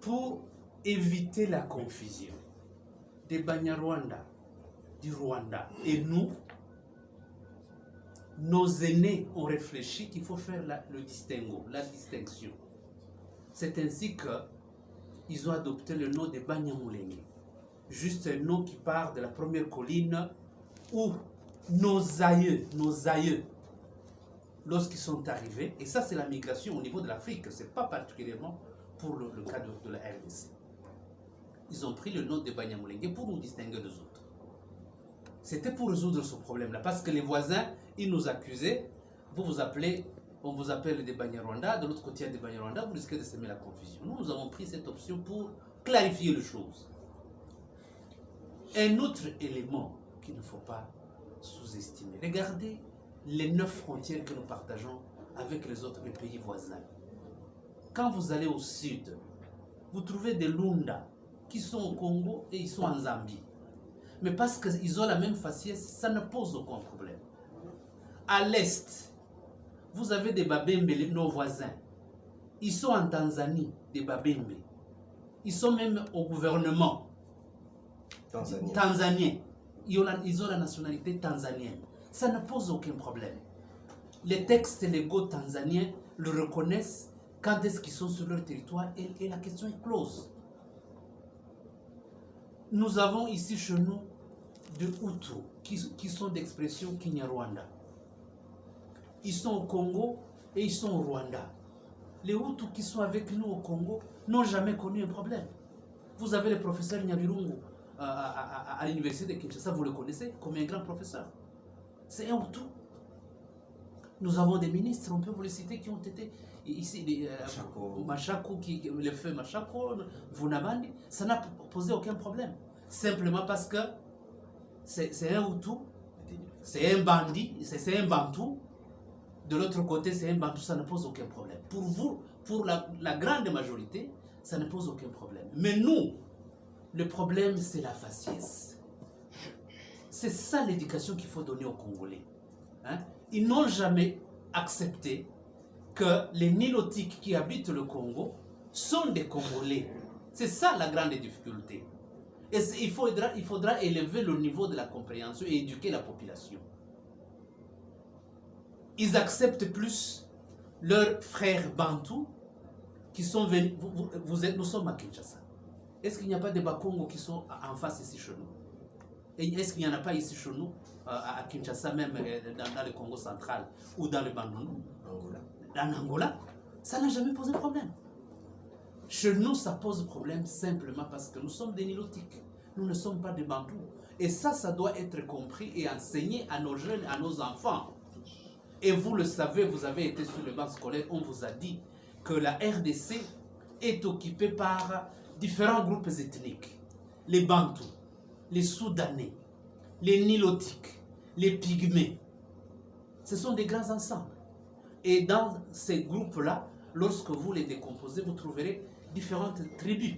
pour éviter la confusion des Banyarwanda, du Rwanda et nous, nos aînés ont réfléchi qu'il faut faire le distinguo, la distinction. C'est ainsi qu'ils ont adopté le nom de Banyamulenge, juste un nom qui part de la première colline où nos aïeux, lorsqu'ils sont arrivés, et ça c'est la migration au niveau de l'Afrique, c'est pas particulièrement pour le cas de la RDC. Ils ont pris le nom de Banyamulenge pour nous distinguer des autres. C'était pour résoudre ce problème-là, parce que les voisins, ils nous accusaient, on vous appelle des Banyarwanda, de l'autre côté il y a des Banyarwanda, vous risquez de semer la confusion. Nous avons pris cette option pour clarifier les choses. Un autre élément qu'il ne faut pas sous-estimer, regardez les 9 frontières que nous partageons avec les autres pays voisins. Quand vous allez au sud, vous trouvez des Lunda qui sont au Congo et ils sont en Zambie. Mais parce qu'ils ont la même faciès, ça ne pose aucun problème. À l'est, vous avez des Babembe, nos voisins. Ils sont en Tanzanie, des Babembe. Ils sont même au gouvernement tanzanien. Ils ont la nationalité tanzanienne. Ça ne pose aucun problème. Les textes légaux tanzaniens le reconnaissent quand est-ce qu'ils sont sur leur territoire et la question est close. Nous avons ici chez nous des Hutus qui sont d'expression Kinyarwanda. Ils sont au Congo et ils sont au Rwanda. Les Hutus qui sont avec nous au Congo n'ont jamais connu un problème. Vous avez le professeur Nyabirungu à l'université de Kinshasa, vous le connaissez comme un grand professeur. C'est un Hutu. Nous avons des ministres, on peut vous les citer, qui ont été ici, Machako, le feu Machako, Vunabandi, ça n'a posé aucun problème. Simplement parce que c'est un Hutu, c'est un bandit, c'est un Bantou. De l'autre côté, c'est un Bantou, ça ne pose aucun problème. Pour vous, pour la grande majorité, ça ne pose aucun problème. Mais nous, le problème, c'est la faciès. C'est ça l'éducation qu'il faut donner aux Congolais. Hein? Ils n'ont jamais accepté que les Nilotiques qui habitent le Congo sont des Congolais. C'est ça la grande difficulté. Et il faudra élever le niveau de la compréhension et éduquer la population. Ils acceptent plus leurs frères bantous qui sont venus. Nous sommes à Kinshasa. Est-ce qu'il n'y a pas des Bakongo qui sont en face ici chez nous? Et est-ce qu'il n'y en a pas ici chez nous, à Kinshasa, même dans le Congo central ou dans le Bandundu, en Angola? Ça n'a jamais posé problème. Chez nous, ça pose problème simplement parce que nous sommes des Nilotiques. Nous ne sommes pas des Bantous. Et ça doit être compris et enseigné à nos jeunes, à nos enfants. Et vous le savez, vous avez été sur le banc scolaire, on vous a dit que la RDC est occupée par différents groupes ethniques. Les Bantous, les Soudanais, les Nilotiques, les Pygmées. Ce sont des grands ensembles. Et dans ces groupes-là, lorsque vous les décomposez, vous trouverez différentes tribus.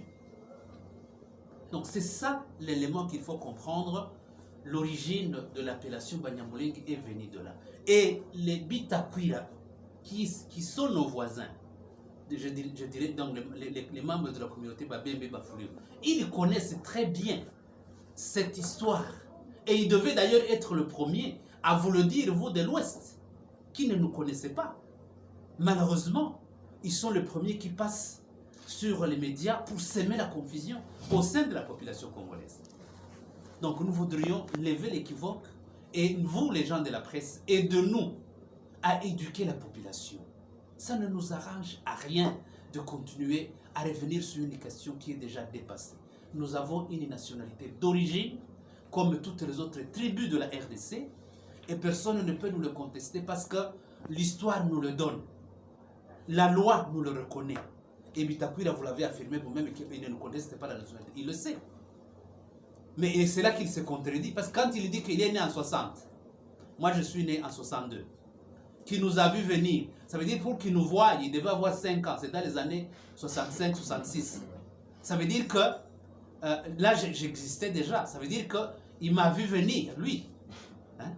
Donc c'est ça l'élément qu'il faut comprendre. L'origine de l'appellation Banyamulenge est venue de là. Et les Bitakwira, qui sont nos voisins, je dirais donc les membres de la communauté Babembe Bafouliou, ils connaissent très bien cette histoire. Et ils devaient d'ailleurs être le premier à vous le dire, vous de l'Ouest, qui ne nous connaissez pas. Malheureusement, ils sont les premiers qui passent sur les médias pour semer la confusion au sein de la population congolaise. Donc nous voudrions lever l'équivoque et vous, les gens de la presse, aidez-nous à éduquer la population. Ça ne nous arrange à rien de continuer à revenir sur une question qui est déjà dépassée. Nous avons une nationalité d'origine, comme toutes les autres tribus de la RDC, et personne ne peut nous le contester parce que l'histoire nous le donne. La loi nous le reconnaît. Et Bitakwira, vous l'avez affirmé vous-même, qu'il ne nous conteste pas la nationalité. Il le sait. Mais c'est là qu'il se contredit, parce que quand il dit qu'il est né en 60, moi je suis né en 62, qui nous a vu venir, ça veut dire pour qu'il nous voie, il devait avoir 5 ans, c'est dans les années 65-66. Ça veut dire que là j'existais déjà, ça veut dire qu'il m'a vu venir, lui. Hein?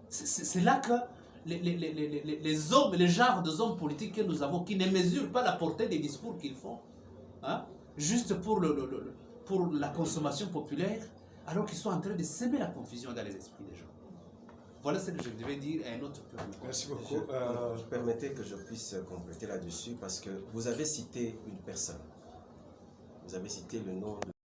C'est là que les hommes, les genres de hommes politiques que nous avons, qui ne mesurent pas la portée des discours qu'ils font, hein? juste pour, pour la consommation populaire, alors qu'ils sont en train de semer la confusion dans les esprits des gens. Voilà ce que je devais dire à un autre peu. Merci beaucoup. Permettez que je puisse compléter là-dessus parce que vous avez cité une personne. Vous avez cité le nom de